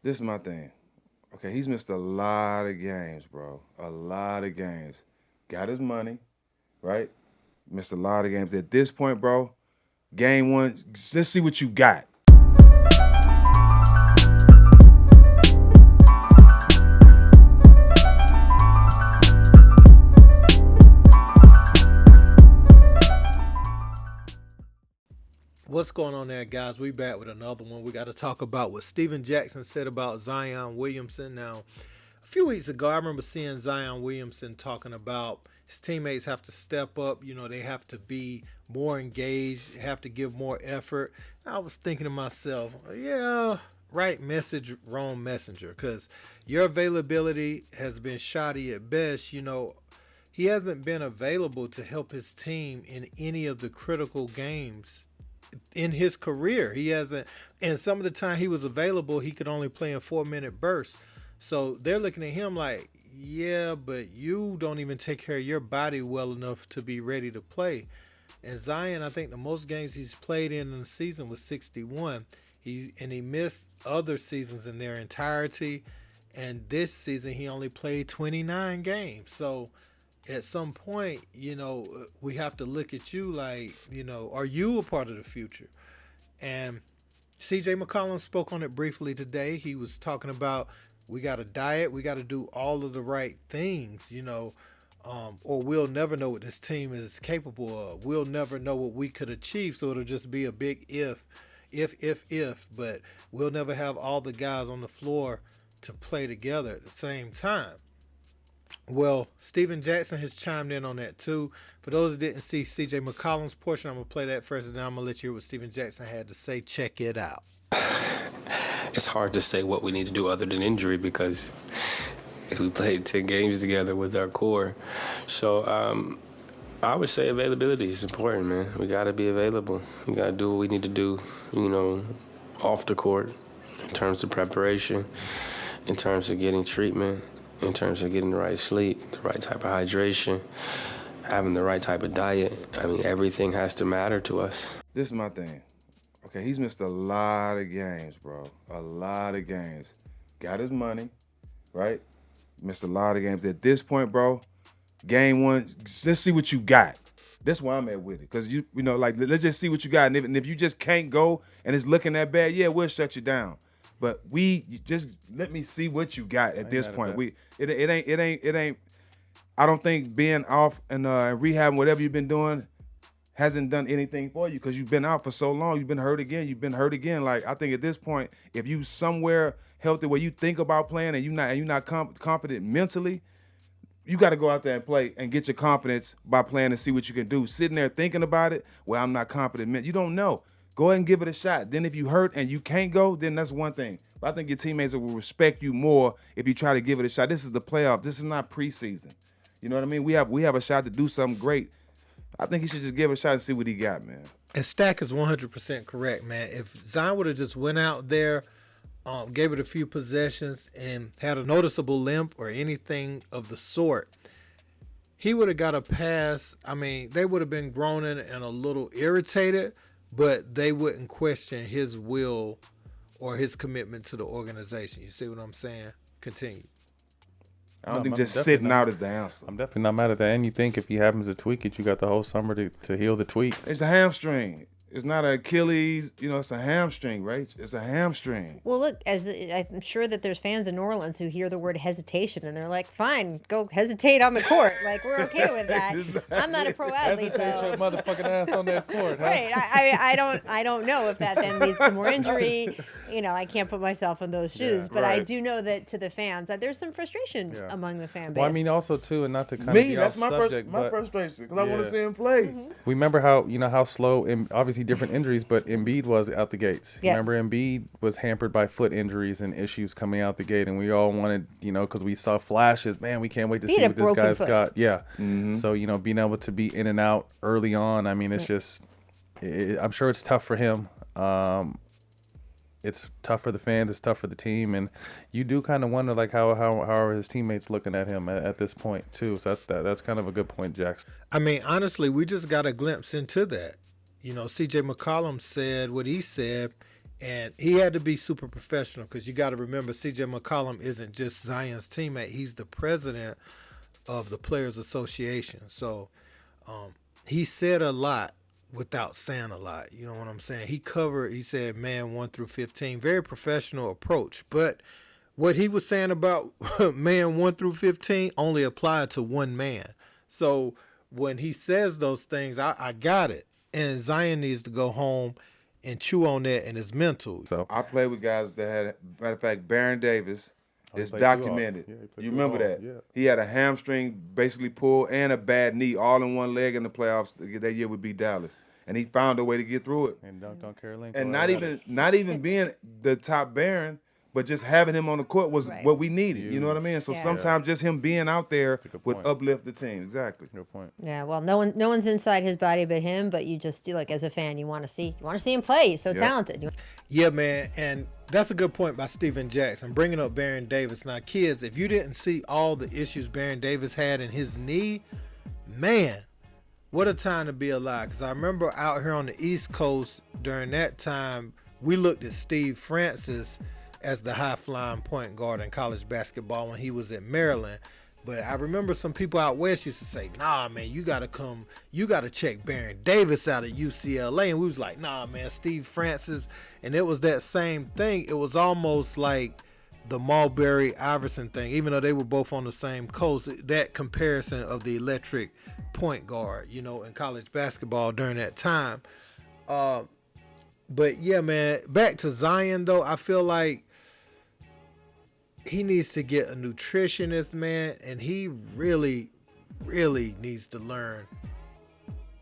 This is my thing. Okay, he's missed a lot of games, bro. A lot of games. Got his money, right? Missed a lot of games. At this point, bro, game one, let's see what you got. What's going on there, guys? We back with another one. We got to talk about what Steven Jackson said about Zion Williamson. Now, a few weeks ago, I remember seeing Zion Williamson talking about his teammates have to step up. You know, they have to be more engaged, have to give more effort. I was thinking to myself, yeah, right message, wrong messenger, because your availability has been shoddy at best. You know, he hasn't been available to help his team in any of the critical games in his career. He hasn't, and some of the time he was available, he could only play in 4-minute bursts. So they're looking at him like, yeah, but you don't even take care of your body well enough to be ready to play. And Zion, I think the most games he's played in the season was 61. He missed other seasons in their entirety. And this season he only played 29 games. So at some point, you know, we have to look at you like, you know, are you a part of the future? And CJ McCollum spoke on it briefly today. He was talking about we got to diet, we got to do all of the right things, you know, or we'll never know what this team is capable of. We'll never know what we could achieve. So it'll just be a big if, but we'll never have all the guys on the floor to play together at the same time. Well, Steven Jackson has chimed in on that too. For those that didn't see CJ McCollum's portion, I'm going to play that first and then I'm going to let you hear what Steven Jackson had to say. Check it out. It's hard to say what we need to do other than injury because we played 10 games together with our core. So I would say availability is important, man. We got to be available. We got to do what we need to do, you know, off the court in terms of preparation, in terms of getting treatment, in terms of getting the right sleep, the right type of hydration, having the right type of diet. I mean, everything has to matter to us. This is my thing. Okay, he's missed a lot of games, bro. A lot of games. Got his money, right? Missed a lot of games. At this point, bro, game one, let's see what you got. That's where I'm at with it. Because, you know, like, let's just see what you got. And if you just can't go and it's looking that bad, yeah, we'll shut you down. But you just let me see what you got at this point. It ain't. I don't think being off and rehab, whatever you've been doing, hasn't done anything for you because you've been out for so long. You've been hurt again. Like, I think at this point, if you somewhere healthy where you think about playing and you're not confident mentally, you got to go out there and play and get your confidence by playing and see what you can do. Sitting there thinking about it, well, I'm not confident. You don't know. Go ahead and give it a shot. Then if you hurt and you can't go, then that's one thing. But I think your teammates will respect you more if you try to give it a shot. This is the playoff. This is not preseason. You know what I mean? We have a shot to do something great. I think he should just give it a shot and see what he got, man. And Stack is 100% correct, man. If Zion would have just went out there, gave it a few possessions, and had a noticeable limp or anything of the sort, he would have got a pass. I mean, they would have been groaning and a little irritated, but they wouldn't question his will or his commitment to the organization. You see what I'm saying? Continue. I don't think just sitting out is the answer. I'm definitely not mad at that. And you think if he happens to tweak it, you got the whole summer to heal the tweak. It's a hamstring. It's not an Achilles. You know, it's a hamstring, right? It's a hamstring. Well, look, as I'm sure that there's fans in New Orleans who hear the word hesitation and they're like, "Fine, go hesitate on the court. Like, we're okay with that." Exactly. I'm not a pro athlete, Hesitate your though. motherfucking ass on that court, huh? Right? I don't know if that then leads to more injury. You know, I can't put myself in those shoes, but I right. do know that to the fans that there's some frustration among the fan base. Well, I mean, also too, and not to kind of Me, be that's off my subject, but frustration because I want to see him play. we remember how slow and obviously different injuries, but Embiid was out the gates. Yeah. Remember, Embiid was hampered by foot injuries and issues coming out the gate, and we all wanted, you know, because we saw flashes. Man, we can't wait to He see had a what this broken guy's foot. got. Yeah. Mm-hmm. So, you know, being able to be in and out early on, I mean, it's just, I'm sure it's tough for him. It's tough for the fans. It's tough for the team, and you do kind of wonder like how are his teammates looking at him at this point too. So that's kind of a good point, Jackson. I mean, honestly, we just got a glimpse into that. You know, CJ McCollum said what he said, And he had to be super professional because you got to remember C.J. McCollum isn't just Zion's teammate. He's the president of the Players Association. So he said a lot without saying a lot. You know what I'm saying? He said man 1 through 15. Very professional approach. But what he was saying about man 1 through 15 only applied to one man. So when he says those things, I got it. And Zion needs to go home and chew on that in his mental. So I played with guys that had, matter of fact, Baron Davis. It's played through all- documented. yeah, he played You through remember all, that? yeah. He had a hamstring basically pull and a bad knee all in one leg in the playoffs. That year would be Dallas, and he found a way to get through it. and dunked on Caroline. And not even being the top Baron, but just having him on the court was Right. what we needed. You know what I mean? So Yeah. sometimes just him being out there a good would point. uplift the team. Exactly. Good point. Yeah, well, no one's inside his body but him. But you just do, like, as a fan, you want to see him play. He's so talented. Yeah, man, and that's a good point by Steven Jackson, bringing up Baron Davis. Now, kids, if you didn't see all the issues Baron Davis had in his knee, man, what a time to be alive. Because I remember out here on the East Coast during that time, we looked at Steve Francis as the high-flying point guard in college basketball when he was at Maryland. But I remember some people out west used to say, nah, man, you got to check Baron Davis out at UCLA. And we was like, nah, man, Steve Francis. And it was that same thing. It was almost like the Marbury-Iverson thing, even though they were both on the same coast, that comparison of the electric point guard, in college basketball during that time. But, yeah, man, back to Zion, though, I feel like he needs to get a nutritionist, man, and he really, really needs to learn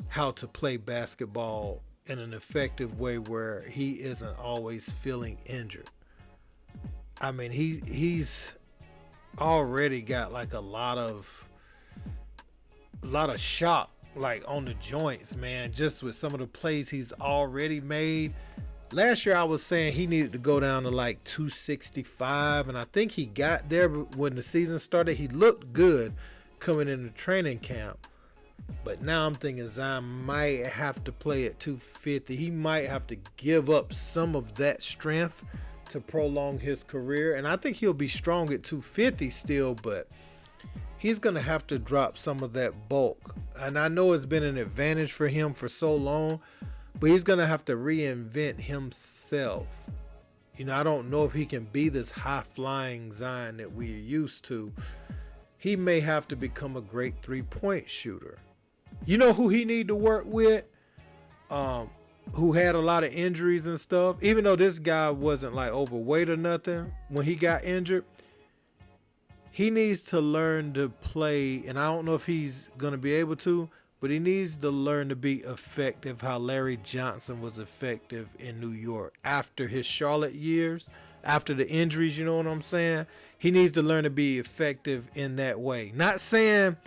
how to play basketball in an effective way where he isn't always feeling injured. I mean, he's already got like a lot of shock like on the joints, man, just with some of the plays he's already made. Last year I was saying he needed to go down to like 265, and I think he got there when the season started. He looked good coming into training camp, but now I'm thinking Zion might have to play at 250. He might have to give up some of that strength to prolong his career, and I think he'll be strong at 250 still, but he's going to have to drop some of that bulk. And I know it's been an advantage for him for so long, but he's going to have to reinvent himself. I don't know if he can be this high-flying Zion that we're used to. He may have to become a great three-point shooter. You know who he need to work with? Who had a lot of injuries and stuff? Even though this guy wasn't like overweight or nothing when he got injured, he needs to learn to play, and I don't know if he's going to be able to, but he needs to learn to be effective how Larry Johnson was effective in New York after his Charlotte years, after the injuries, you know what I'm saying? He needs to learn to be effective in that way. Not saying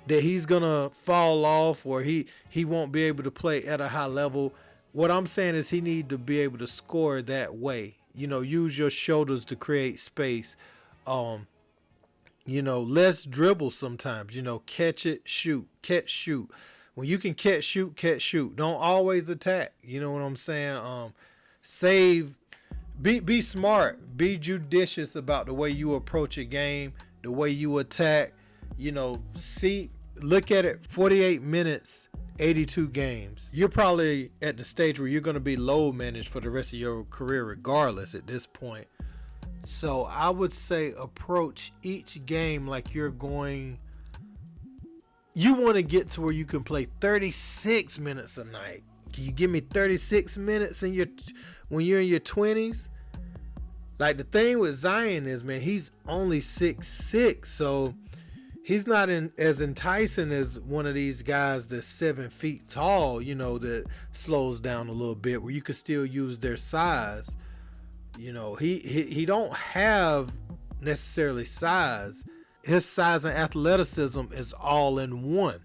that he's going to fall off or he won't be able to play at a high level. What I'm saying is he needs to be able to score that way. Use your shoulders to create space. Let's dribble sometimes, catch it, shoot, catch, shoot. When you can catch, shoot. Don't always attack. You know what I'm saying? Save, be smart, be judicious about the way you approach a game, the way you attack, look at it, 48 minutes, 82 games. You're probably at the stage where you're going to be load managed for the rest of your career regardless at this point. So I would say approach each game like you want to get to where you can play 36 minutes a night. Can you give me 36 minutes when you're in your 20s? Like, the thing with Zion is, man, he's only 6'6", so he's not as enticing as one of these guys that's 7 feet tall, that slows down a little bit, where you could still use their size. He don't have necessarily size. His size and athleticism is all in one.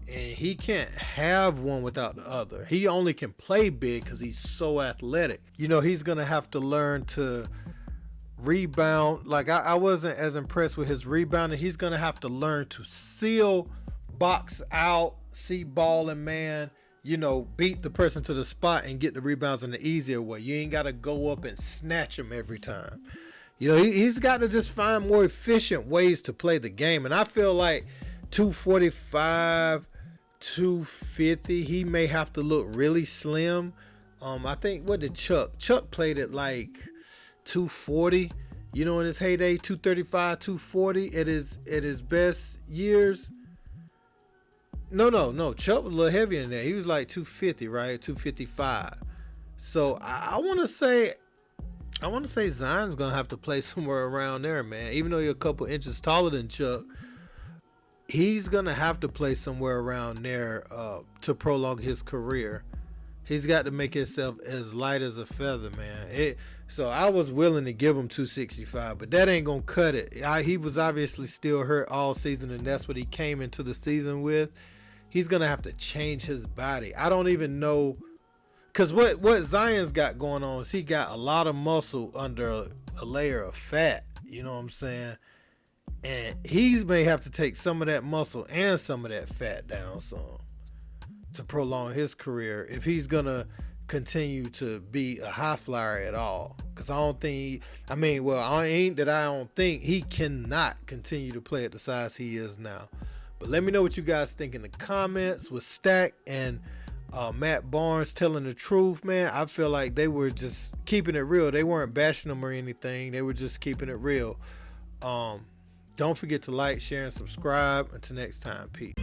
And he can't have one without the other. He only can play big because he's so athletic. He's going to have to learn to rebound. Like, I wasn't as impressed with his rebounding. He's going to have to learn to seal, box out, see ball and man, beat the person to the spot and get the rebounds in the easier way. You ain't got to go up and snatch them every time. He's got to just find more efficient ways to play the game. And I feel like 245, 250, he may have to look really slim. I think, what did Chuck? Chuck played at like 240, in his heyday, 235, 240 at his best years. No. Chuck was a little heavier than that. He was like 250, right? 255. So I want to say Zion's gonna have to play somewhere around there, man. Even though you're a couple inches taller than Chuck, he's gonna have to play somewhere around there to prolong his career. He's got to make himself as light as a feather, man. So I was willing to give him 265, but that ain't gonna cut it. He was obviously still hurt all season, and that's what he came into the season with. He's gonna have to change his body. I don't even know, because what Zion's got going on is he got a lot of muscle under a layer of fat. You know what I'm saying? And he may have to take some of that muscle and some of that fat down some to prolong his career if he's gonna continue to be a high flyer at all. Because I don't think I don't think he cannot continue to play at the size he is now. But let me know what you guys think in the comments with Stack and Matt Barnes telling the truth, man. I feel like they were just keeping it real. They weren't bashing them or anything. They were just keeping it real. Don't forget to like, share, and subscribe. Until next time, peace.